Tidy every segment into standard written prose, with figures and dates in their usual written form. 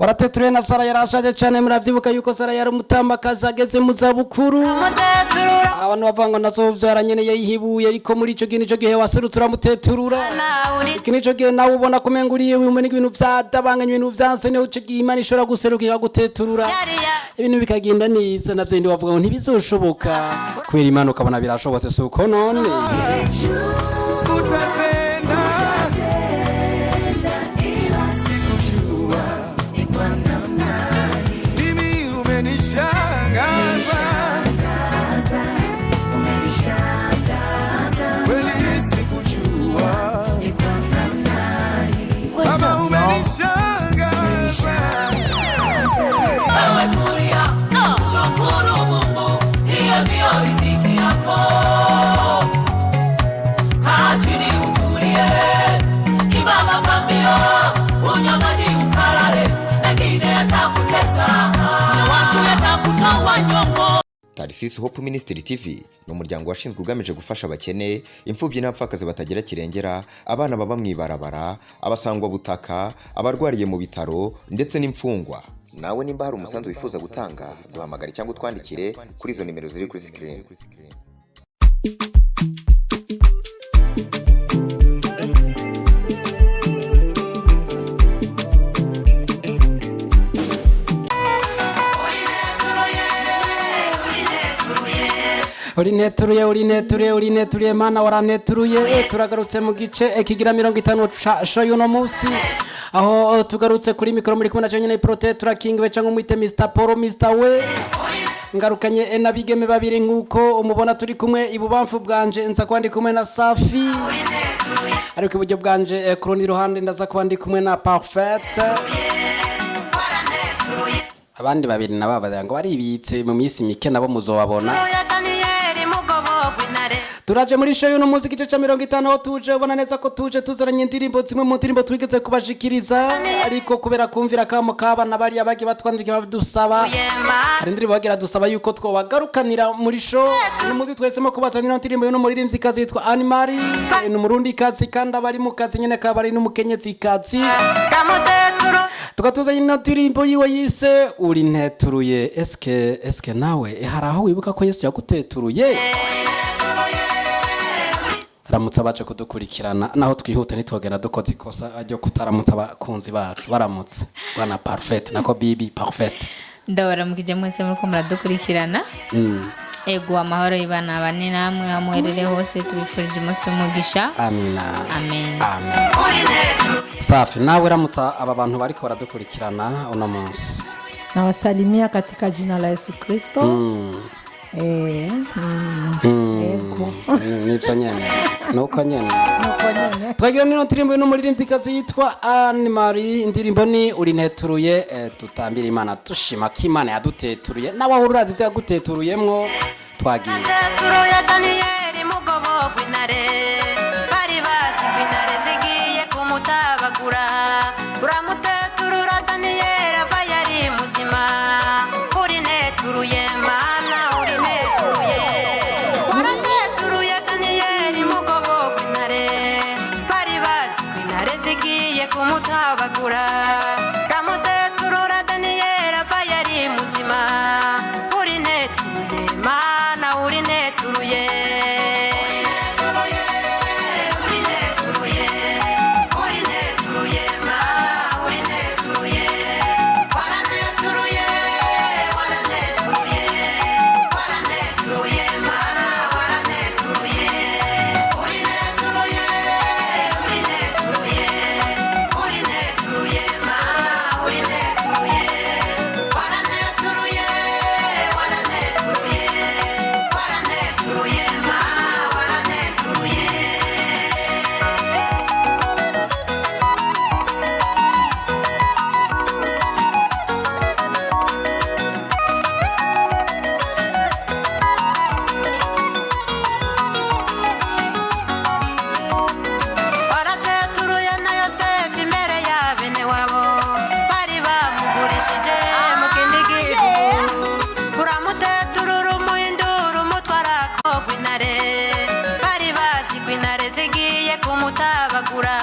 warateturuye na Sara yarashaje cyane muravyibuka yuko Sara yari umutambakazi ageze mu zabukuru abantu bavanga nazo byara nyene yayihibuye ariko muri ico gihe waserutse uramuteturura ico gihe nawe ubona kumenguriye wimwe n'ibintu vyadabanganye ibintu vyanse ne uco gihe Imana ishobora guserukira guteturura ibintu bikagenda neza navyo ndi bavuga ngo ntibizoshoboka kubera Imana ukabona birashobotse suko none Tarisisi Hope Ministry TV no muryango washinzwe ugamije gufasha abakene imfubyi n'abapfakazi batagira kirengera abana baba mwibarabara abasangwa butaka abarwariye mu bitaro ndetse n'imfungwa. Nawe nimba hari umusanzu wifuza gutanga duhamagare cyangwa twandikire kuri izo nimero ziri kuri screen. Urineturuye mana waraneturuye turagarutse mu gice kigira 50 show y'uno munsi aho tugarutse kuri mikoro muri kumwe na nyene Protector King we cyangwa mwite Mr Poro Mr we ngarukanye nabigeme babiri nkuko umubona turi kumwe ibubamfu bwanje nza kwandi kumwe na Safi ariko iburyo bwanje kurundi ruhande ndaza kwandi kumwe na Parfait abandi babiri nababa ngo baribitse mu minsi mike nabo muzobabona. Turaje muri show y'uno muziki cyo 50 tuje ubona neza ko tuje tuzaranye indirimbo zimwe mu ndirimbo twigeze kubashikiriza ariko kubera kumvira kamo kabana bari abagi batwandikira badusaba ari indirimbo bagira dusaba yuko twobagarukanira muri show uno muziki twesemo kubazanira indirimbo y'uno muririmbyi kazi yitwa Animari n'umurundi kazi kandi abari mu kazi nyene kabari n'umukenyezi kazi tukatuzanye indirimbo yiwe yise Urineturuye eske nawe haraho wibuka ko Yesu yaguteturuye ramutsa baje kudukurikirana naho twihuta nitwogera dukoze ikosa ajyo kutaramutsa abakunzi bacu baramutse bwana Parfait nako bibi Parfait ndabara mukije mwese muri ko muradukurikirana ego amahoro ibana bane namwe amwerere hose tubifurije umunsi w'umugisha amina amen Safi nawe ramutsa aba bantu bariko baradukurikirana uno munsi nawasalimia katika jina la Yesu Kristo nibyo nyene nuko nyene twagira nino ndirimbo no muririmbyi kazi yitwa Animari indirimbo ni Urineturuye tutambira Imana tushima ko Imana yaduteturuye nawe aho urazi bya guteturuyemwo twagiye Daniel mugobo gwinare bari bazi gwinare zigiye kumutabagura uramuteturura Daniel ava yari muzima Urineturuye mana waraneturuye Daniel mugobo gwinare bari bazi gwinare zigiye kumutabagura uramuteturura Daniel ava yari muzima Urineturuye mana Urineturuye kumutabagura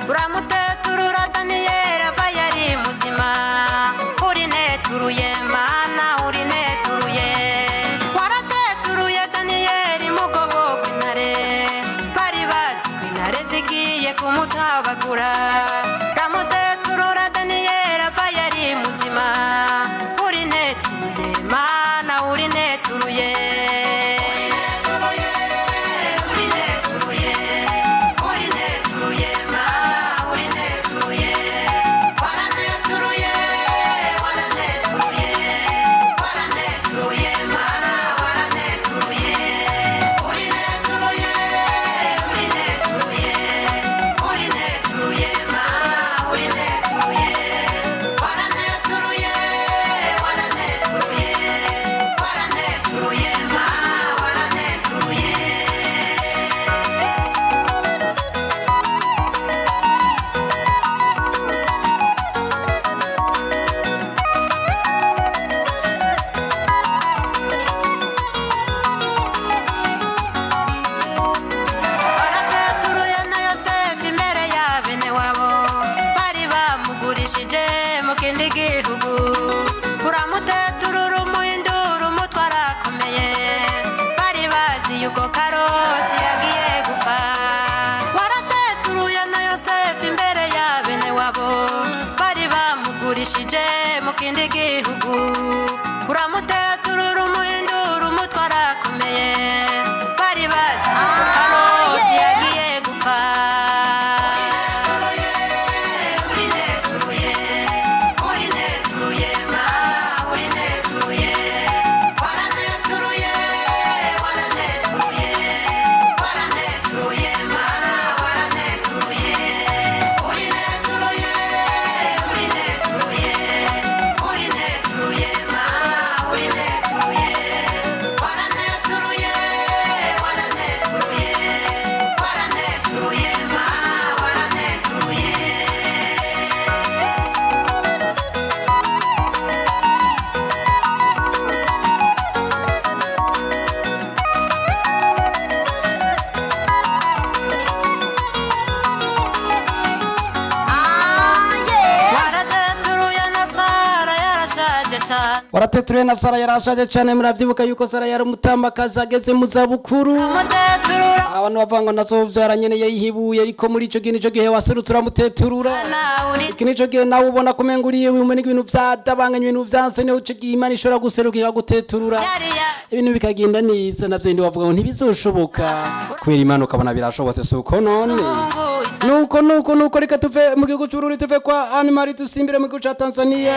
uramuteturura Daniel ava yari muzima kumutabagura kamuteturura Daniel apfa yari muzima uri neturuye mana uri neturuye warateturuye na Sara yarashaje cyane muravyibuka yuko Sara yari umutambakazi ageze mu zabukuru abantu bavango nazo byara nyene yayihibuye ariko muri ico gihe waserutse uramuteturura iki nico gihe nawe ubona kumenguriye wiwe n'ibintu vyadabanganye ibintu vyanse ne uco gihe Imana ishobora guserukira guteturura ibintu bikagenda neza navyo ndi bavuga ngo ntibizoshoboka kwera Imana ukabona birashobotse suko none nuko reka tuve mu gihugu cy'Uburundi tuve kwa Animari dusimbire mu gihugu ca Tanzania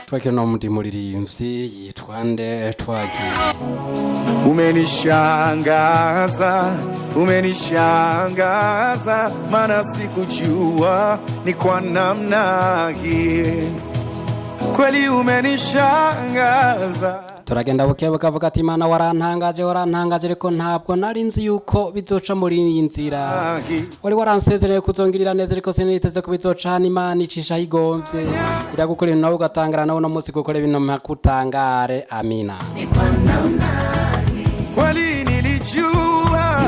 twakira no mundi muririmvyi yitwa nde twagiye umenishangaza maana sikujua ni kwa namna hii kweli umenishangaza turagenda bukebuka avuga ati Imana warantangaje ariko ntabwo nari nzi yuko bizoca muri iyi nzira wari waransezereye kuzongirira neza ariko siniteze ko bizoca hano Imana icisha igomvye iragukorera nawe ugatangara nawe no munsi gukora ibintu mpakutangare amina kweli nilijua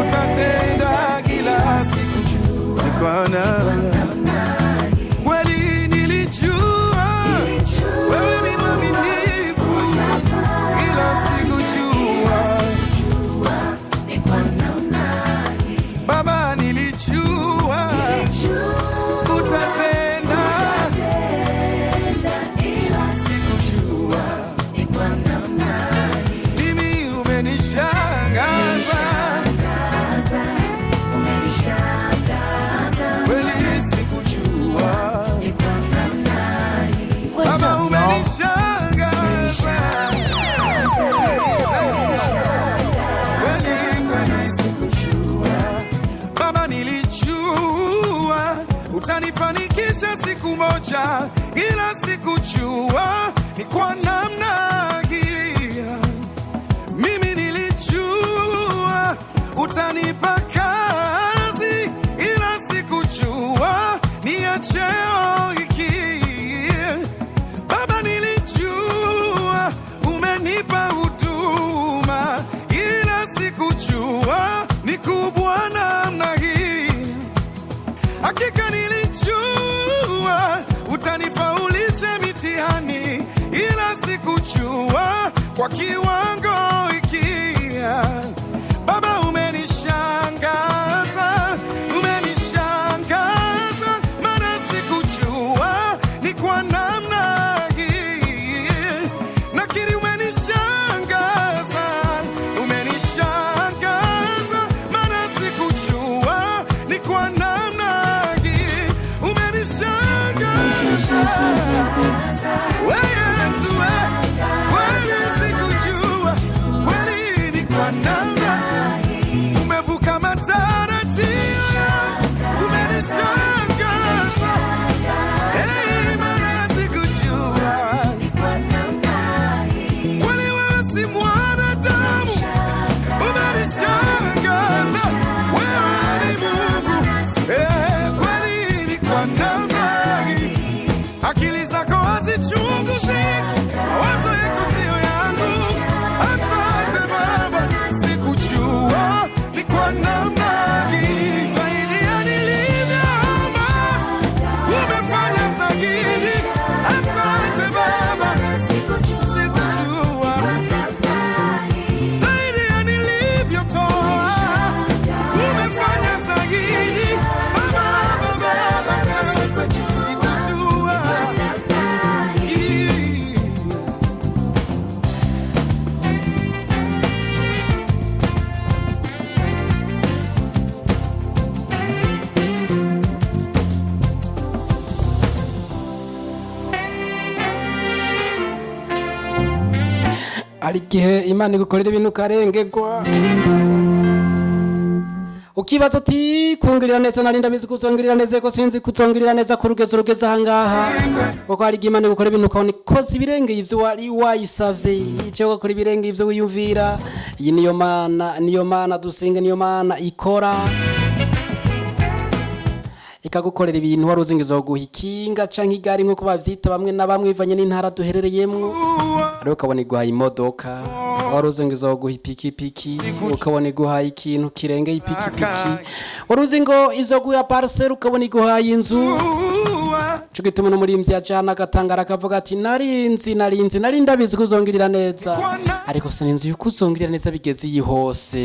utatenda kila siku ni kwa namna utanifanikisha siku moja, ila sikujua ni kwa namna hii. Mimi nilijua utanipa kazi, ila sikujua ni ya cheo hiki. Baba, nilijua umenipa huduma, ila sikujua ni kubwa namna hii. Hakika nilijua utanifaulisha mitihani, ila sikujua kwa kiwango hiki. Baba, umenishanga We Yesu, kweli sikujua, kweli ni kwa namna umevuka matarajio, umenishangaza. Hey, maana sikujua, kweli wewe si mwanadamu, umenishangaza. Wewe ni Mungu, kweli ni kwa namna hii. Akili zako hazichunguziki, mawazo yako sio yangu. Asante Baba, sikujua ni kwa namna hii. Zaidi ya nilivyoomba, umefanya zaidi. Asante Baba, sikujua zaidi ya nilivyotoa, umefanya zaidi. Baba, asante, sikujua. ari gihe Imana igukorera ibintu karengegwa ukibaza ati kungirira neza narinda bizi kuzongirira neza ko sinzi kuzongirira neza ku rugezo rugeza ahangaha uko ari Imana igukora ibintu ukabona ikoze ibirenge ivyo wari wayisavye icyo gukora ibirenge ivyo wiyumvira. Iyi niyo mana dusenga, niyo mana ikora ikagukorera ibintu wari uzi ngo izoguha ikinga canke igari nkuko bavyita bamwe na bamwe bivanye n'intara duherereyemwo, ariko ukabona iguhaye imodoka. Wari uzi ngo izoguha ipikipiki, ukabona iguhaye ikintu kirengeye ipikipiki. Wari uzi ngo izoguha parcelle, ukabona iguhaye inzu. Cyo gituma n'umurimvyi yajana agatangara akavuga ati narinzi ndabizi kuzongirira neza, ariko sininzi yuko uzongirira neza bigeze iyi hose.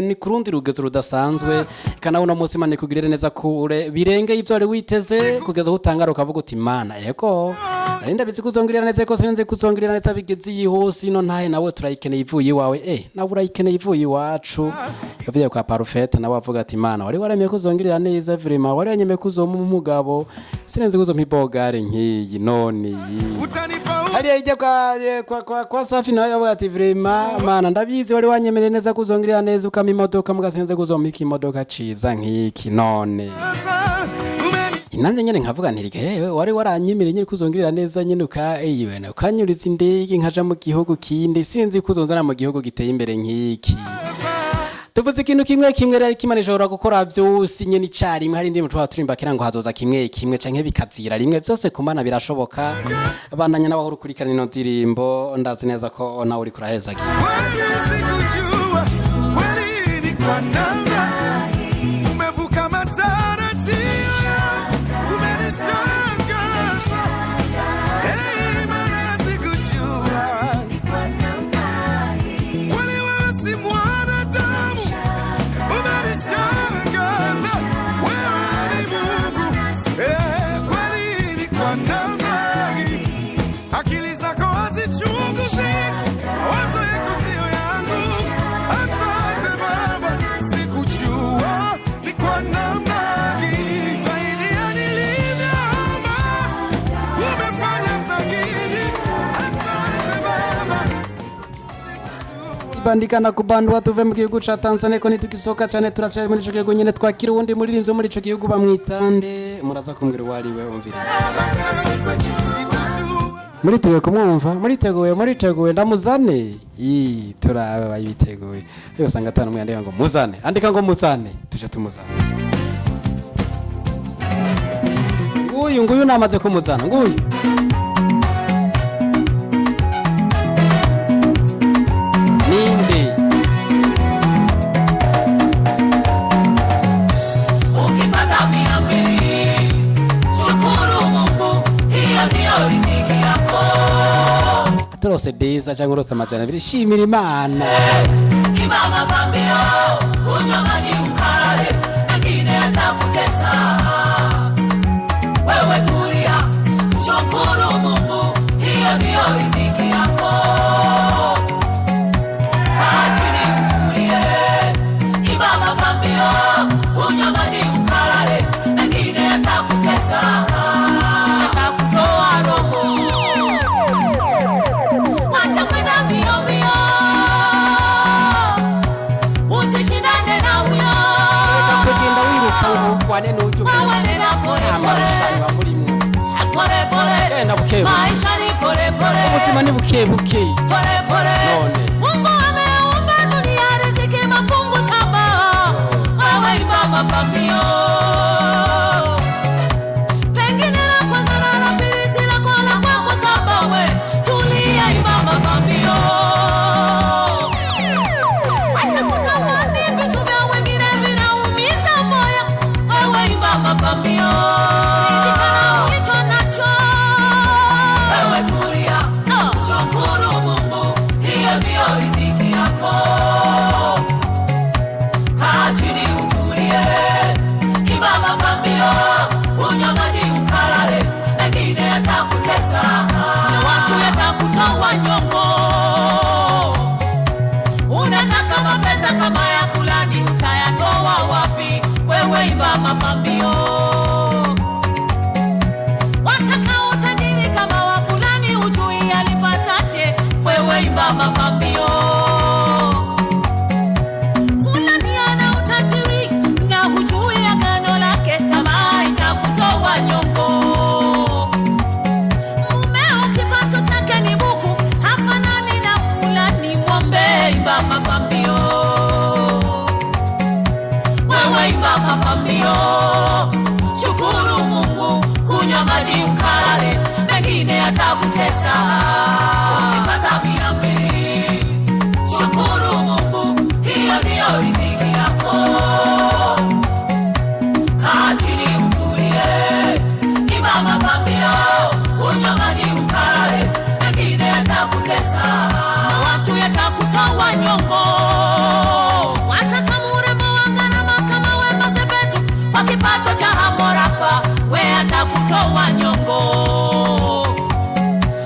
Ni kurundi rugezo rudasanzwe, kana uno munsi Imana ikugirire neza kure birenge ivyo wari witeze, kugeza utangara ukavuga uti Mana yego narinda bizi kuzongirira neza ko sinzi kuzongirira neza bigeze iyi hose. Ino ntahe nawe turayikeneye ivuye iwawe, nawe urayikeneye ivuye iwacu. Ikavuye kwa Parfait nawe avuga ati Mana wari waremeye kuzongirira neza, vraiment wari yanyemeye kuzoma umugabo, sinzi kuzoma ibogare nkiyi none hariya ijya kwa Safi nawe yavuga ati vraiment Mana ndabizi wari wanyemereye neza kuzongirira neza ukama imodoka mugasenze kuzoma iki imodoka ciza nkiki none inanje nyene nkavuga nti hewe wari waranyemereye nyene kuzongirira neza nyene ukanyuriza indege nkaja mu gihugu kindi, sinzi kuzonzana mu gihugu giteye imbere nkiki. Tuvuze ikintu kimwe rero Imana ishobora gukora byose nyene icarimwe. Hari ndimo turimba kira ngo hazoza kimwe canke bikazira rimwe, byose ku Mana birashoboka. Abandanya n'abahuru kurikana ino ndirimbo, ndazi neza ko nawe uri kuraheza gihe. Umevuka matarajio, umenishangaza. Hey, Mana sikujua, kweli wewe si mwanadamu, umenishangaza. Wewe ni Mungu, kweli ni kwa namna hii. Akili zako hazichunguziki, mawazo yako sio yangu. Asante Baba, sikujua ni kwa namna hii. Zaidi ya nilivyoomba, umefanya zaidi. Asante Baba, Bandikana kubandwa tuve mu gihugu ca Tanzania ko nitugisoka cyane turacari muri ico gihugu nyene twakira uwundi muririmbyi muri ico gihugu bamwitande, muraza kumbwira wari we umvira. Muriteguye kumwumva? Muriteguye ndamuzane? Turaba bayiteguye. Yo sanga atanu mwandika ngo muzane. Andika ngo muzane. Tuje tumuzane. Nguyu namaze kumuzana. Nguyu. Ninde? Ukipata 200, shukuru Mungu, hiyo ndio riziki yako. Turose deza cyangwa urose amajana abiri, shimira Imana. Kimama pambio, kunywa maji ukarare, wengine atakutesa. Wewe tulia, shukuru Mungu, hiyo ndio riziki yako. Kaa chini utulie, kimama pambio, kunywa maji ukarare, wengine atakutesa. Atakutoa roho ntugwane n'ujya wawanira pole amarushanwa pole murimo pole pole genda bukebuke maisha ni pole pole ubuzima ni bukebuke pole pole none Mungu ameumba dunia riziki mafungu 7 wewe imba mapambio pengine la kwanza na la pili sila kola kwako 7 we tulia imba mapambio acha kutamani vitu vya wengine vinaumiza moyo wewe imba mapambio ridhika ulicho nacho wewe tulia shukuru Mungu hiyo ndio riziki yako kaa chini utulie imba mapambio kunywa maji ukalale mengine yatakutesa na watu yatakutoa nyongo unataka mapesa kama ya fulani utayatoa wapi wewe imba mapambio wataka utajiri kama wa fulani ujui alipataje wewe imba mapambio fulani ana utajiri na hujui agano lake tamaa itakutoa nyongo mumeo kipato chake ni buku hafanani na fulani mwombe imba mapambio wewe imba mapambio shukuru Mungu kunywa maji ukalale mengine atakutesa ukipata 200 shukuru Mungu hiyo ndio riziki yako kaa chini utulie imba mapambio kunywa maji ukalale mengine atakutesa na watu yatakutoa nyongo wataka murembo wangarama kama Wema Sepetu kwa kipato cha Harmorapa we atakutoa nyongo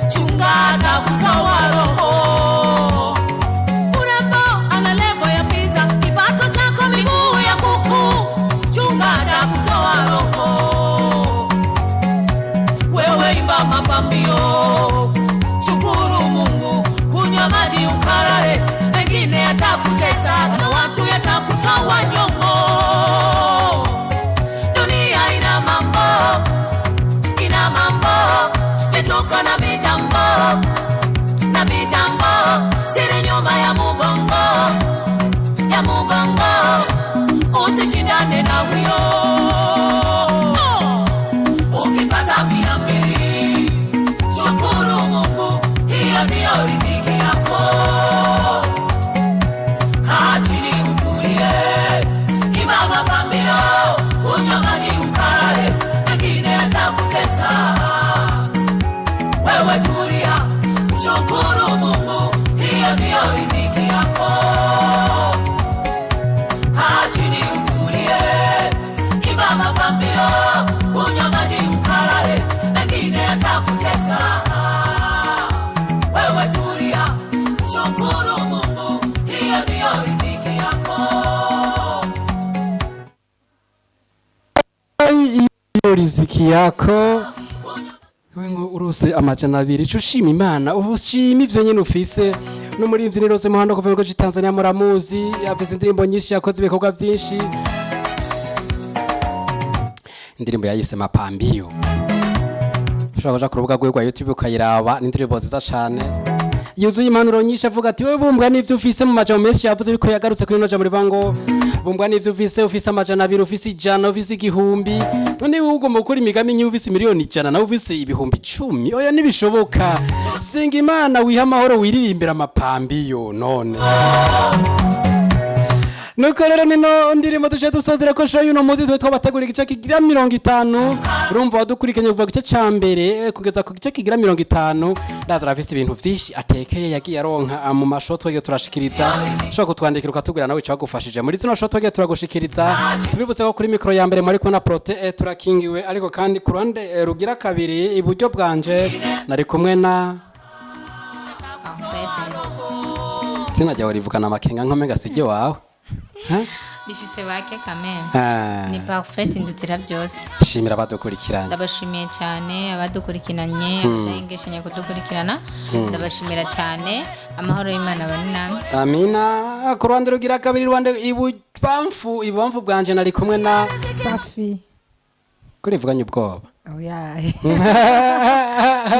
chunga atakutoa roho murembo ana level ya pizza kipato chako miguu ya kuku chunga atakutoa roho wewe imba mapambio shukuru Mungu kunywa maji ukalale mengine atakutesa na watu yatakutoa nyongo dunia ina mambo vituko na vijambo siri nyuma ya mugongo usishindane na huyo ukipata 200 shukuru Mungu hiyo ndio riziki yako kaa chini utulie imba mapambio kunywa maji ukalale mengine atakutesa wewe tulia shukuru Mungu hiyo ndio riziki yako kaa chini utulie imba mapambio kunywa maji ukalale mengine atakutesa wewe tulia shukuru Mungu hiyo ndio riziki yako iyo riziki yako wengo urose amajana 2 cyo shima Imana ushima ivyo nyene ufise no muri imvye rose muhanda kuva ko Tanzania muramuzi afise indirimbo nyinshi yakoze ibikorwa byinshi indirimbo yayise mapambio ushobora kuja ku rubuga rwa YouTube ukayiraba n'indirimbo ziza cyane yuzuye impanuro nyinshi avuga ati wewe bumbwa n'ivyo ufise mu majambo menshi yavuze biko yagarutse kuri no jambo rivango bumbwa n'ivyo ufise amajana 2 ufise ijana ufise 100 none wowe ugomba gukora imigami nyinshi ufise miliyoni 100 na ufise ibihumbi 10 oya nibishoboka singa Imana wiha amahoro wiririmbira amapambio none nuko rero nino ndirimo tuje dusozera ko show yuno muzi twe twabategura igice kigira 50 urumva wadukurikanye kuva gice ca mbere kugeza ku gice kigira 50 ndaza rafise ibintu vyinshi atekeye yagiye aronka mu masho twege turashikiriza shoko kutwandikira ukatugura nawe cyagufashije muri zino show twege turagushikiriza tubibutse ko kuri micro ya mbere muri ko na prote turakingiwe ariko kandi kurande rugira kabiri iburyo bwanje nari kumwe na Tina jya warivugana amakenga nkome gasije wawe rifise bake kameme Ah. ni parfait indutira byose shimira abadukurikiranye ndabashimiye cyane abadukurikiranye abadahengeshanya kudukurikirana ndabashimira cyane amahoro y'Imana bane namwe amina ku ruhande rugira kabiri rwande ibubamfu bwanje nari kumwe na Safi. kurivuganye ubwoba Oyaye.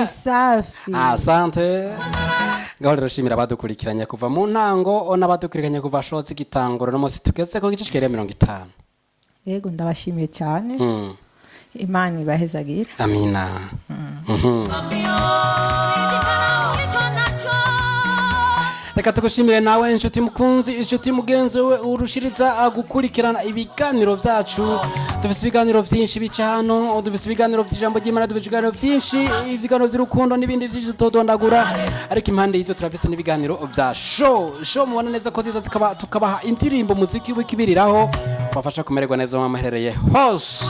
Safi. asante ngaho rero shimira abadukurikiranye kuva mu ntango n'abadukurikiranye kuva shotsi gitangura no munsi tugeze ko gice kere 50 Yego ndabashimiye cyane. Imana ibahezagire. amina reka tugushimire nawe inshuti mukunzi inshuti mugenzi we urushiriza gukurikirana ibiganiro byacu dufise ibiganiro byinshi bica hano dufise ibiganiro by'ijambo ry'Imana dufise ibiganiro byinshi ibiganiro by'urukundo n'ibindi byinshi tutodondagura ariko impande y'ivyo turafise n'ibiganiro bya show mubona neza ko ziza tukabaha indirimbo muziki w'ikibiriraho kubafasha kumererwa neza mu maherereye hose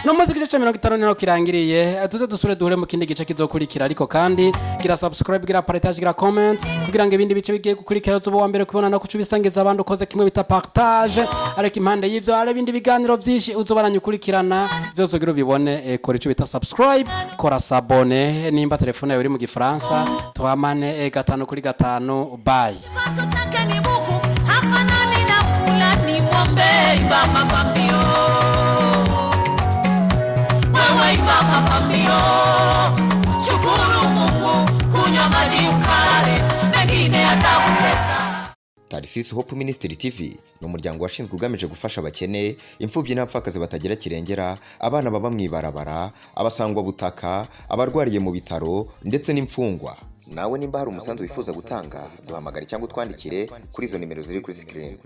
no muziki gice 50 nino kirangiriye tuze dusure duhure mu kindi gice kizokurikira ariko kandi gira subscribe gira partage gira comment kugira ngo ibindi bice bigiye gukurikira uzobo wa mbere kubona no kucubisangiza abantu ukoze kimwe bita partage ariko impande y'ivyo hari ibindi biganiro byinshi uzobaranye ukurikirana byose gira ubibone kora ico bita subscribe kora s'abonner nimba telefone yawe iri mu gifaransa tuhamane 5 kuri 5 bye Mama Pambio, wewe Mama Pambio, shukuru Mungu kunywa maji ukale, mengine atakutesa. Tarisisi Hope Ministry TV ni umuryango washinzwe ugamije gufasha abakene, imfubyi n'abapfakazi batagira kirengera, abana baba mwibarabara, abasangwa butaka, abarwariye mu bitaro ndetse n'imfungwa. Nawe nimba hari umusanzu wifuza gutanga, duhamagare cyangwa utwandikire kuri izo nimero ziri kuri screen.